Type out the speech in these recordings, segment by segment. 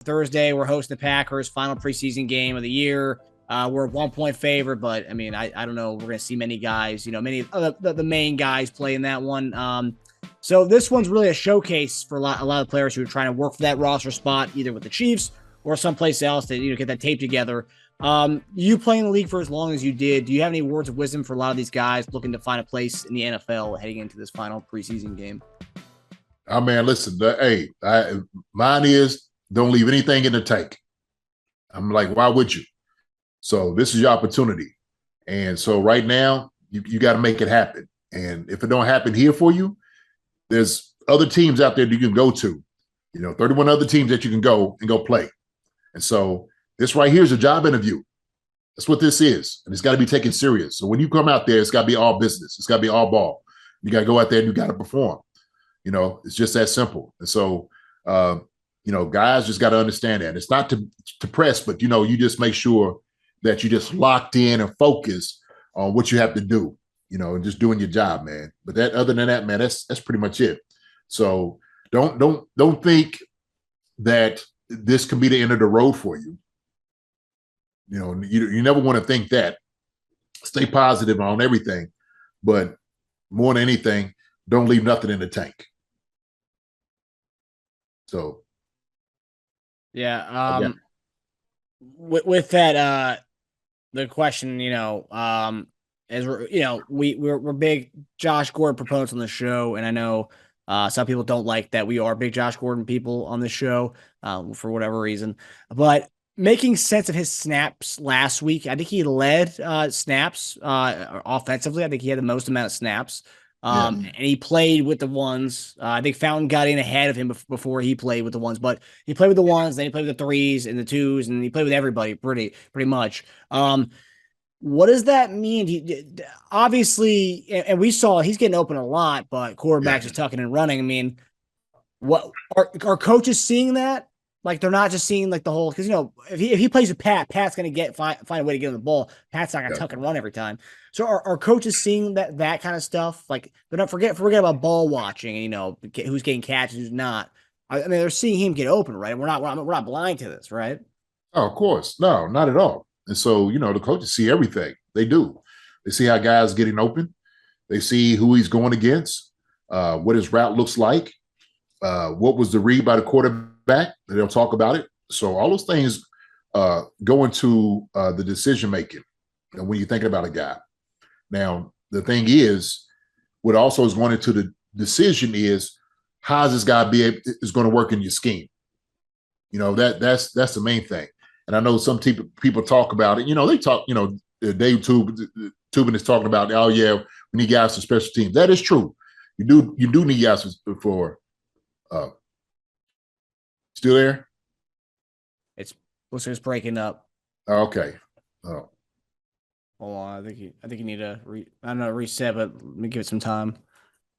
Thursday, we're hosting the Packers, final preseason game of the year. We're a 1-point favorite, but I mean, I don't know. We're going to see many guys, many of the main guys play in that one. So this one's really a showcase for a lot of players who are trying to work for that roster spot, either with the Chiefs or someplace else to get that tape together. You playing the league for as long as you did, do you have any words of wisdom for a lot of these guys looking to find a place in the NFL heading into this final preseason game? Oh man, listen, mine is don't leave anything in the tank. I'm like, why would you? So this is your opportunity. And so right now, you got to make it happen. And if it don't happen here for you, there's other teams out there that you can go to. 31 other teams that you can go play. And so this right here is a job interview. That's what this is. And it's got to be taken serious. So when you come out there, it's got to be all business. It's got to be all ball. You got to go out there and you got to perform. It's just that simple. And so, guys just got to understand that. It's not to press, but, you just make sure that you just locked in and focus on what you have to do, and just doing your job, man. But other than that, man, that's pretty much it. So don't think that this can be the end of the road for you. You never want to think that. Stay positive on everything, but more than anything, don't leave nothing in the tank. So, yeah. With that, the question, as we're big Josh Gordon proponents on the show, and I know some people don't like that we are big Josh Gordon people on the show for whatever reason, but making sense of his snaps last week, I think he led snaps offensively. I think he had the most amount of snaps. And he played with the ones. I think Fountain got in ahead of him before he played with the ones, but he played with the ones, then he played with the threes and the twos, and he played with everybody pretty much. What does that mean? Obviously, and we saw he's getting open a lot, but quarterbacks is tucking and running. I mean, what are coaches seeing that? Like they're not just seeing like the whole, because if he plays with Pat's going to find a way to get on the ball. Pat's not going to tuck and run every time. So are coaches seeing that kind of stuff? Like they're not forget about ball watching and who's getting catches, who's not. I mean, they're seeing him get open, right? We're not blind to this, right? Oh, of course, no, not at all. And so the coaches see everything. They do. They see how guys getting open. They see who he's going against, what his route looks like, what was the read by the quarterback. They'll talk about it. So all those things go into the decision making when you're thinking about a guy. Now, the thing is, what also is going into the decision is how is this guy is going to work in your scheme. That's the main thing. And I know some people talk about it. They talk. Dave Tubin is talking about, oh yeah, we need guys for special teams. That is true. You do need guys for. Still there? Looks like it's breaking up. Okay. Oh. Hold on. I think you need to reset, but let me give it some time.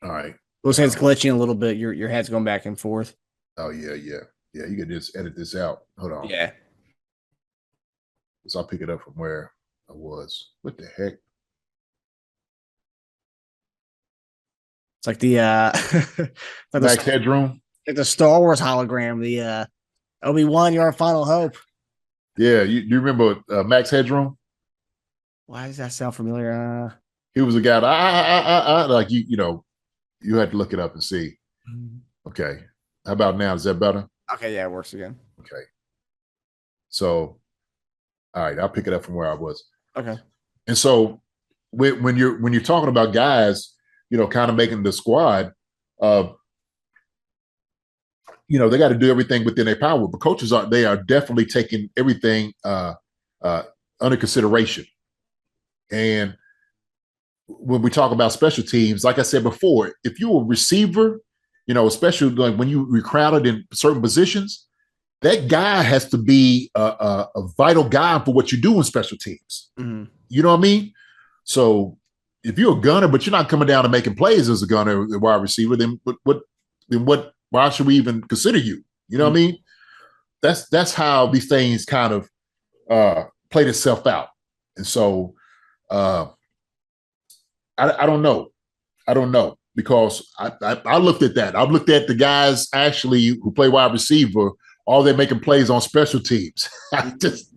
All right. Looks like it's glitching a little bit. Your head's going back and forth. Oh yeah. You can just edit this out. Hold on. Yeah. So I'll pick it up from where I was. What the heck? It's like the like Max Headroom. Like the Star Wars hologram, the Obi-Wan, you're our final hope. Yeah, you remember Max Headroom? Why does that sound familiar? He was a guy like you had to look it up and see. Okay. How about now? Is that better? Okay, yeah, it works again. Okay. So, all right, I'll pick it up from where I was. Okay. And so when you're talking about guys, kind of making the squad, they got to do everything within their power. But coaches are definitely taking everything under consideration. And when we talk about special teams, like I said before, if you're a receiver, especially like when you're crowded in certain positions, that guy has to be a vital guy for what you do in special teams. Mm-hmm. You know what I mean? So if you're a gunner, but you're not coming down and making plays as a gunner, a wide receiver, then what? Why should we even consider you? You know what I mean? That's how these things kind of played itself out. And so I don't know. I don't know because I looked at that. I've looked at the guys actually who play wide receiver are they making plays on special teams? I just,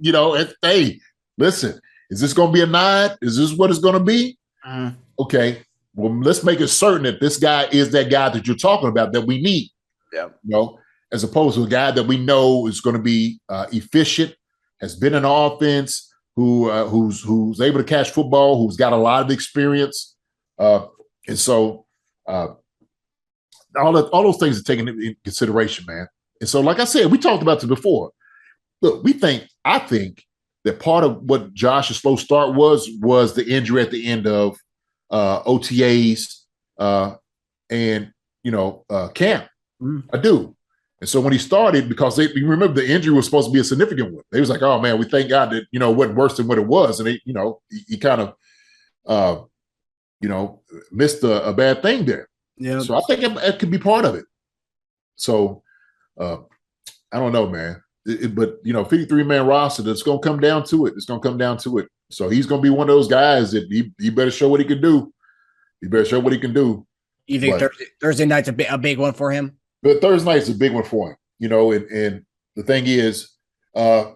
hey, listen, is this going to be a nod? Is this what it's going to be? Okay, well, let's make it certain that this guy is that guy that you're talking about that we need. Yeah. As opposed to a guy that we know is going to be efficient, has been in offense, who's able to catch football, who's got a lot of experience, and so all those things are taken into consideration, man. And so, like I said, we talked about this before. Look, I think that part of what Josh's slow start was the injury at the end of OTAs and camp. I do. And so when he started, because you remember the injury was supposed to be a significant one. They was like, oh man, we thank God that, it wasn't worse than what it was. And he kind of, missed a bad thing there. Yeah. So I think it could be part of it. So I don't know, man. But 53-man roster, that's going to come down to it. It's going to come down to it. So he's going to be one of those guys that he better show what he can do. He better show what he can do. You think Thursday night's a big one for him? But Thursday night's a big one for him, and the thing is, there's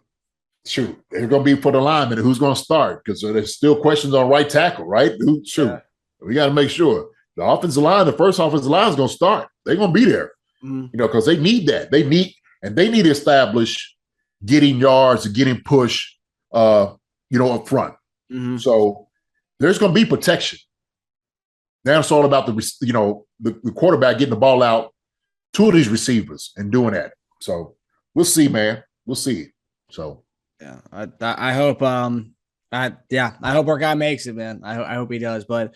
going to be for the lineman who's going to start, because there's still questions on right tackle, right? We got to make sure the offensive line, the first offensive line is going to start. They're going to be there, because they need that. They need to establish getting yards and getting push, up front. So there's going to be protection. Now it's all about the quarterback getting the ball out to these receivers and doing that. So we'll see, man. We'll see. So yeah, I hope I hope our guy makes it, man. I hope he does. But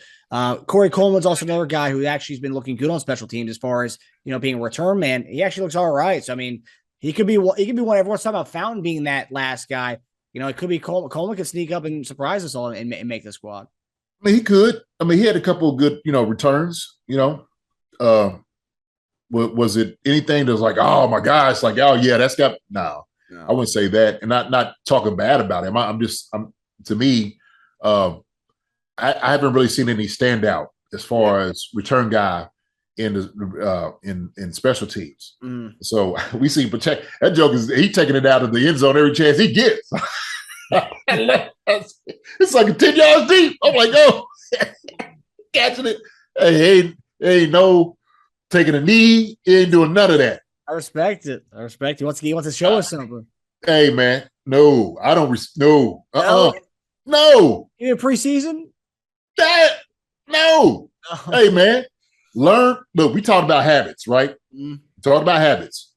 Corey Coleman's also another guy who actually has been looking good on special teams as far as being a return man. He actually looks all right. So I mean, he could be one. Everyone's talking about Fountain being that last guy. It could be Coleman. Coleman could sneak up and surprise us all and make the squad. I mean, he could. I mean, he had a couple of good, returns. Was it anything that was like, oh my gosh, like, oh yeah, that's got no. I wouldn't say that, and not talking bad about him. I'm to me, I haven't really seen any standout as far as return guy in special teams. So we see Pacheco. That joke he taking it out of the end zone every chance he gets. It's like a 10 yards deep. I'm like, oh, catching it. Hey, ain't no taking a knee. He ain't doing none of that. I respect it. He wants to show us something. Hey, man. No, I don't. No. No. Even preseason? No. Hey, man. Learn. Look, we talked about habits, right? We talked about habits.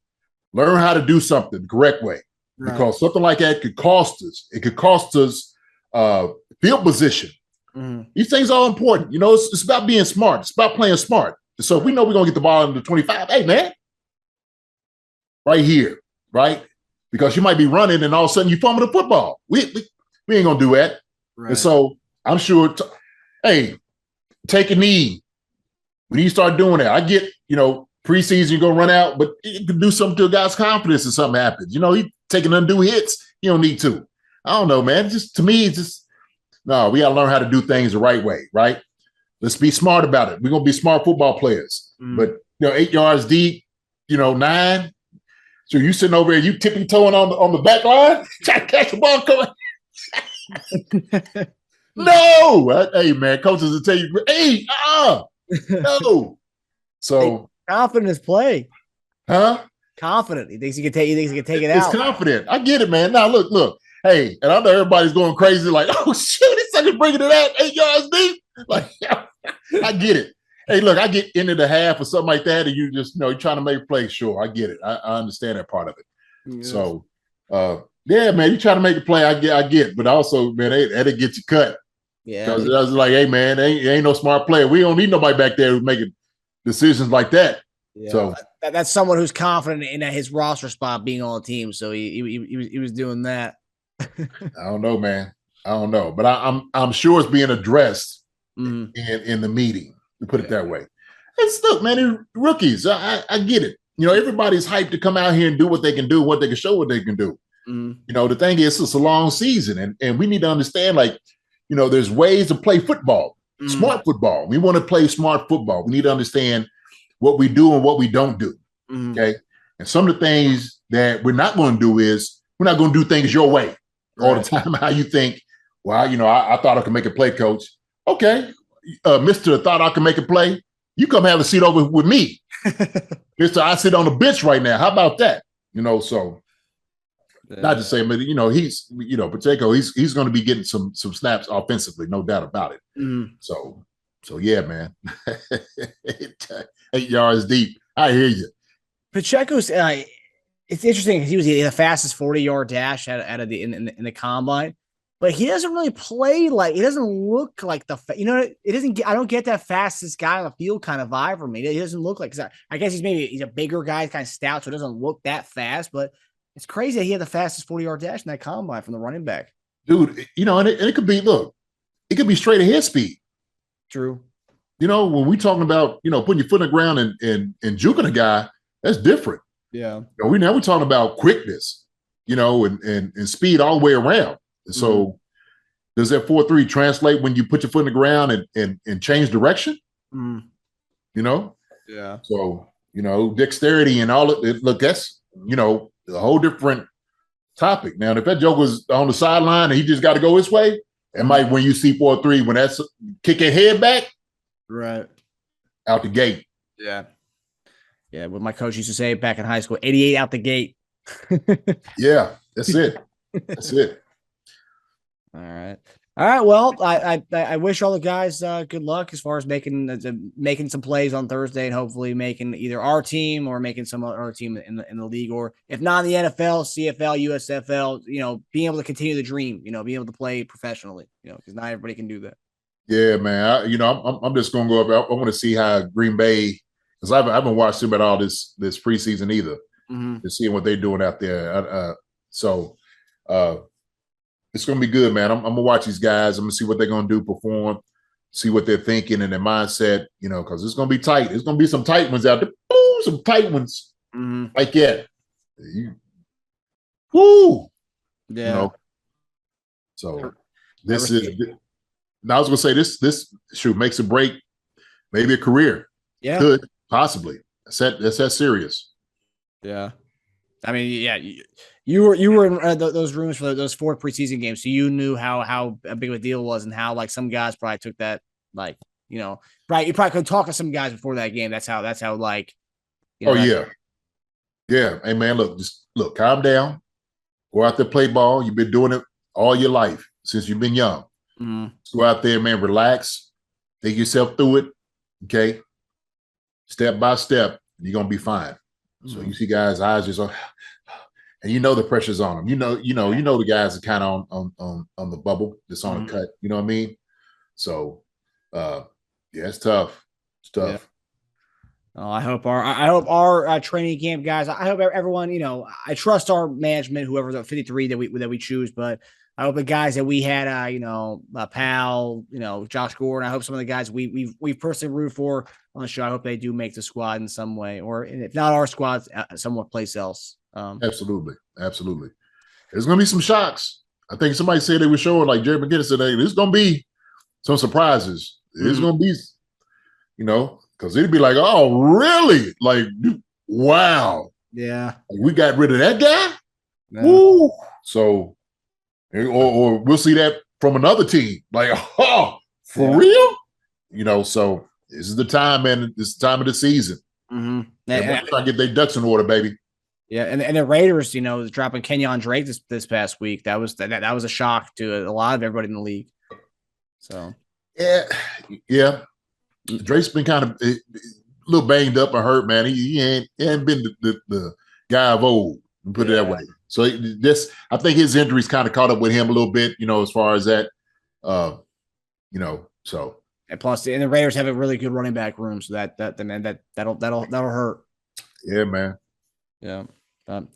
Learn how to do something the correct way. Right. Because something like that could cost us. It could cost us field position. These things are important. It's about being smart. It's about playing smart. So if we know we're going to get the ball into 25, hey, man, right here, right? Because you might be running and all of a sudden you fumble the football. We ain't going to do that. Right. And so I'm sure, hey, take a knee. When you start doing that, I get, preseason, you're going to run out, but it can do something to a guy's confidence if something happens. He taking undue hits. You don't need to. I don't know, man. To me, no, we got to learn how to do things the right way, right? Let's be smart about it. We're going to be smart football players. But, 8 yards deep, 9. So you sitting over here, you tipping toeing on the back line, trying to catch the ball coming. No. Hey, man, coaches will tell you, hey, no. So confident in his play. Huh? Confident. He thinks he can take it out. He's confident. I get it, man. Now, look. Hey, and I know everybody's going crazy like, oh, shoot, this sucker's bringing it out 8 yards deep. Like, I get it. Hey, look, I get into the half or something like that, and you just, you're trying to make a play. Sure, I get it. I understand that part of it. Yes. So, yeah, man, you trying to make a play. I get, but also, man, that'll get you cut. Yeah. Because I was like, hey, man, ain't no smart player. We don't need nobody back there who's making decisions like that. Yeah. So that's someone who's confident in his roster spot being on the team. So he was doing that. I don't know, man. I don't know, but I'm sure it's being addressed in the meeting. To put it that way. And look, man, they're rookies. I get it. Everybody's hyped to come out here and do what they can do, what they can show, what they can do. The thing is, it's a long season, and we need to understand, there's ways to play football, smart football. We want to play smart football. We need to understand what we do and what we don't do. Okay, and some of the things that we're not going to do is we're not going to do things your way all the time. How you think, well, I thought I could make a play, coach. Okay, Mr. Thought I could make a play. You come have a seat over with me. Mr. I sit on the bench right now. How about that? So not to say, but he's Pacheco, he's going to be getting some snaps offensively, no doubt about it. Mm. So yeah, man. 8 yards deep. I hear you. Pacheco's it's interesting because he was the fastest 40-yard dash out of in the combine, but he doesn't really play like, he doesn't look like I don't get that fastest guy on the field kind of vibe from me. He doesn't look like, I guess he's a bigger guy, kind of stout, so it doesn't look that fast, but it's crazy that he had the fastest 40-yard dash in that combine from the running back. Dude, and it could be, look, it could be straight ahead speed. True. When we talking about, putting your foot in the ground and juking a guy, that's different. Yeah. Now we're talking about quickness, and speed all the way around. And so does that 4.3 translate when you put your foot in the ground and change direction? Mm. Yeah. So, dexterity and all of it. Look, that's, a whole different topic. Now, if that joke was on the sideline and he just got to go his way, it might, when you see 4.3, when that's kicking head back, right out the gate. Yeah. Yeah. What my coach used to say back in high school, 88 out the gate. Yeah, that's it. That's it. All right. Well, I wish all the guys good luck as far as making some plays on Thursday and hopefully making either our team or making some other team in the league, or if not in the NFL, CFL, USFL, being able to continue the dream, being able to play professionally, because not everybody can do that. Yeah, man. I'm just going to go up. I want to see how Green Bay, because I haven't watched them at all this preseason either, to see what they're doing out there. It's going to be good, man. I'm going to watch these guys. I'm going to see what they're going to do, perform, see what they're thinking and their mindset, because it's going to be tight. There's going to be some tight ones out there. Boom, some tight ones like that. Woo! Yeah. So this is – now I was going to say this makes a break, maybe a career. Yeah. Could, possibly. That's that serious. Yeah. I mean, yeah, you were in those rooms for those 4 preseason games, so you knew how big of a deal it was, and how, like, some guys probably took that, like, you probably could talk to some guys before that game. That's how like. Yeah. Hey man, look, calm down, go out there, play ball. You've been doing it all your life since you've been young. Go out there, man, relax, take yourself through it. Okay, step by step, you're gonna be fine. So you see guys' eyes just on, and the pressure's on them. You know the guys are kind of on the bubble, just on a cut. You know what I mean? So, yeah, it's tough. It's tough. Yeah. I hope our training camp guys. I hope everyone. I trust our management, whoever the 53 that we choose, but I hope the guys that we had, Pal, Josh Gordon. I hope some of the guys we personally root for on the show, I hope they do make the squad in some way, or if not our squad, somewhat place else. Absolutely. There's going to be some shocks. I think somebody said they were showing, like Jerry McGinnis said, there's going to be some surprises. There's going to be, because it'd be like, oh, really? Like, wow. Yeah. We got rid of that guy? Yeah. Woo! So, or we'll see that from another team. Like, oh, for real? So this is the time, man. This is the time of the season. And trying to get their ducks in order, baby. Yeah, and the Raiders, dropping Kenyon Drake this past week. That was a shock to a lot of everybody in the league. So yeah. Drake's been kind of a little banged up or hurt, man. He ain't been the guy of old, put it that way. So I think his injuries kind of caught up with him a little bit, as far as that, So. And plus, the Raiders have a really good running back room, so that'll hurt. Yeah, man. Yeah. Well,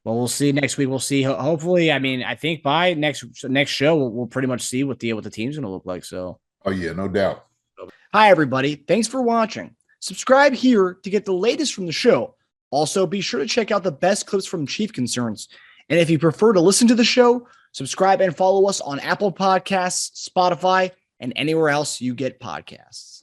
we'll see next week. We'll see. Hopefully, I think by next show, we'll pretty much see what the team's going to look like. So. Oh yeah, no doubt. Hi everybody. Thanks for watching. Subscribe here to get the latest from the show. Also, be sure to check out the best clips from Chief Concerns. And if you prefer to listen to the show, subscribe and follow us on Apple Podcasts, Spotify, and anywhere else you get podcasts.